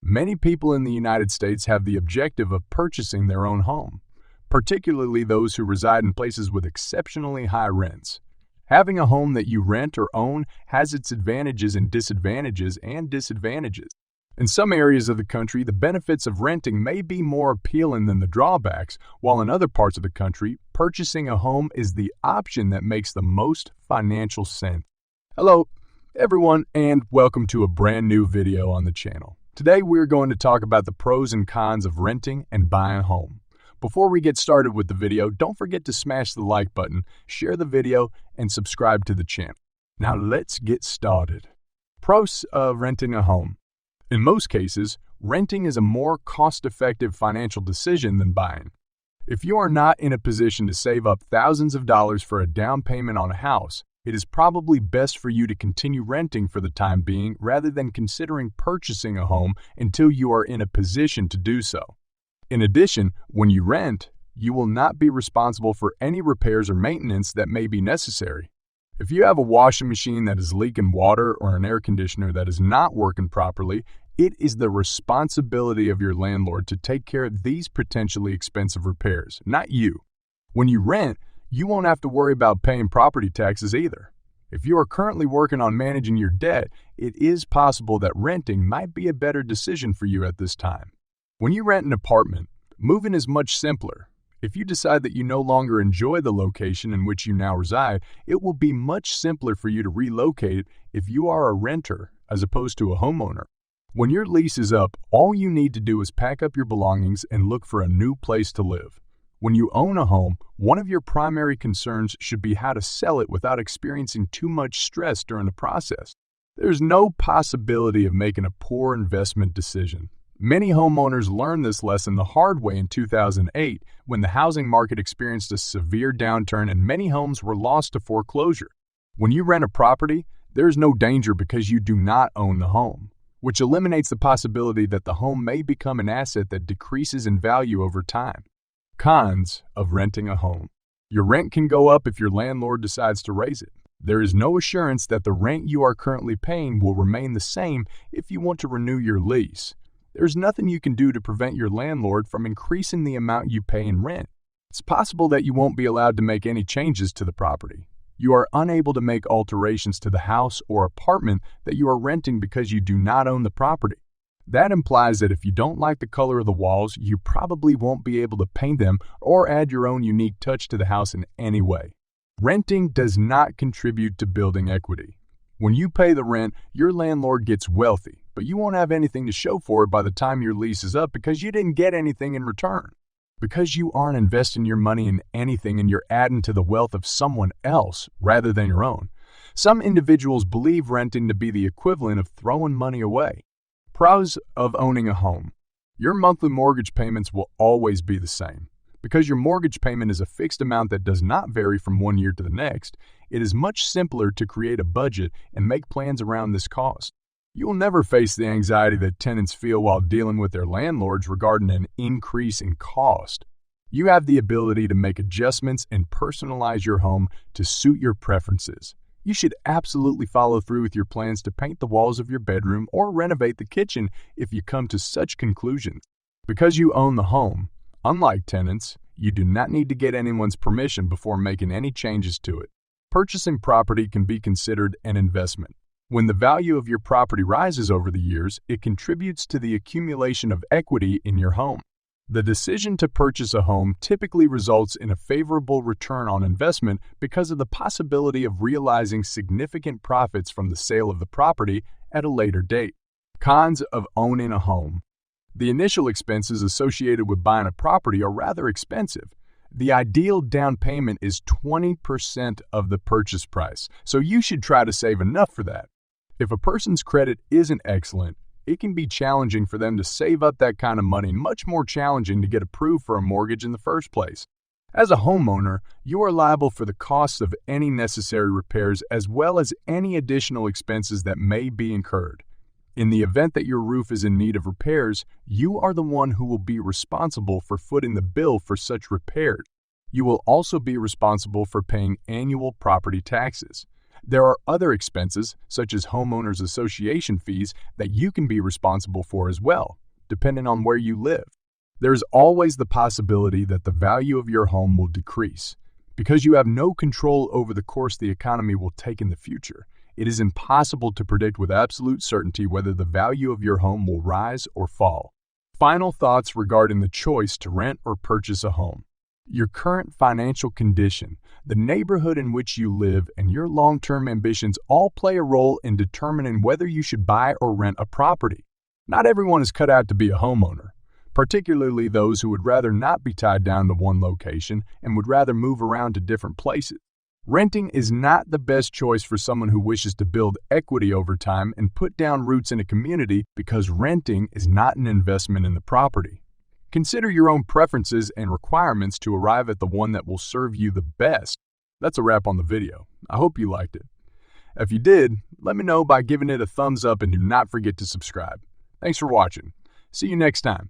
Many people in the United States have the objective of purchasing their own home, particularly those who reside in places with exceptionally high rents. Having a home that you rent or own has its advantages and disadvantages. In some areas of the country, the benefits of renting may be more appealing than the drawbacks, while in other parts of the country, purchasing a home is the option that makes the most financial sense. Hello, everyone, and welcome to a brand new video on the channel. Today, we're going to talk about the pros and cons of renting and buying a home. Before we get started with the video, don't forget to smash the like button, share the video, and subscribe to the channel. Now let's get started. Pros of renting a home. In most cases, renting is a more cost-effective financial decision than buying. If you are not in a position to save up thousands of dollars for a down payment on a house, it is probably best for you to continue renting for the time being rather than considering purchasing a home until you are in a position to do so. In addition, when you rent, you will not be responsible for any repairs or maintenance that may be necessary. If you have a washing machine that is leaking water or an air conditioner that is not working properly, it is the responsibility of your landlord to take care of these potentially expensive repairs, not you. When you rent, you won't have to worry about paying property taxes either. If you are currently working on managing your debt, it is possible that renting might be a better decision for you at this time. When you rent an apartment, moving is much simpler. If you decide that you no longer enjoy the location in which you now reside, it will be much simpler for you to relocate if you are a renter as opposed to a homeowner. When your lease is up, all you need to do is pack up your belongings and look for a new place to live. When you own a home, one of your primary concerns should be how to sell it without experiencing too much stress during the process. There's no possibility of making a poor investment decision. Many homeowners learned this lesson the hard way in 2008 when the housing market experienced a severe downturn and many homes were lost to foreclosure. When you rent a property, there's no danger because you do not own the home, which eliminates the possibility that the home may become an asset that decreases in value over time. Cons of renting a home. Your rent can go up if your landlord decides to raise it. There is no assurance that the rent you are currently paying will remain the same if you want to renew your lease. There's nothing you can do to prevent your landlord from increasing the amount you pay in rent. It's possible that you won't be allowed to make any changes to the property. You are unable to make alterations to the house or apartment that you are renting because you do not own the property. That implies that if you don't like the color of the walls, you probably won't be able to paint them or add your own unique touch to the house in any way. Renting does not contribute to building equity. When you pay the rent, your landlord gets wealthy, but you won't have anything to show for it by the time your lease is up because you didn't get anything in return. Because you aren't investing your money in anything and you're adding to the wealth of someone else rather than your own. Some individuals believe renting to be the equivalent of throwing money away. Pros of owning a home. Your monthly mortgage payments will always be the same. Because your mortgage payment is a fixed amount that does not vary from one year to the next, it is much simpler to create a budget and make plans around this cost. You will never face the anxiety that tenants feel while dealing with their landlords regarding an increase in cost. You have the ability to make adjustments and personalize your home to suit your preferences. You should absolutely follow through with your plans to paint the walls of your bedroom or renovate the kitchen if you come to such conclusions. Because you own the home, unlike tenants, you do not need to get anyone's permission before making any changes to it. Purchasing property can be considered an investment. When the value of your property rises over the years, it contributes to the accumulation of equity in your home. The decision to purchase a home typically results in a favorable return on investment because of the possibility of realizing significant profits from the sale of the property at a later date. Cons of owning a home. The initial expenses associated with buying a property are rather expensive. The ideal down payment is 20% of the purchase price, so you should try to save enough for that. If a person's credit isn't excellent, it can be challenging for them to save up that kind of money, much more challenging to get approved for a mortgage in the first place. As a homeowner, you are liable for the costs of any necessary repairs as well as any additional expenses that may be incurred. In the event that your roof is in need of repairs, you are the one who will be responsible for footing the bill for such repairs. You will also be responsible for paying annual property taxes. There are other expenses, such as homeowners association fees, that you can be responsible for as well, depending on where you live. There's always the possibility that the value of your home will decrease. Because you have no control over the course the economy will take in the future, it is impossible to predict with absolute certainty whether the value of your home will rise or fall. Final thoughts regarding the choice to rent or purchase a home. Your current financial condition, the neighborhood in which you live, and your long-term ambitions all play a role in determining whether you should buy or rent a property. Not everyone is cut out to be a homeowner, particularly those who would rather not be tied down to one location and would rather move around to different places. Renting is not the best choice for someone who wishes to build equity over time and put down roots in a community, because renting is not an investment in the property. Consider your own preferences and requirements to arrive at the one that will serve you the best. That's a wrap on the video. I hope you liked it. If you did, let me know by giving it a thumbs up and do not forget to subscribe. Thanks for watching. See you next time.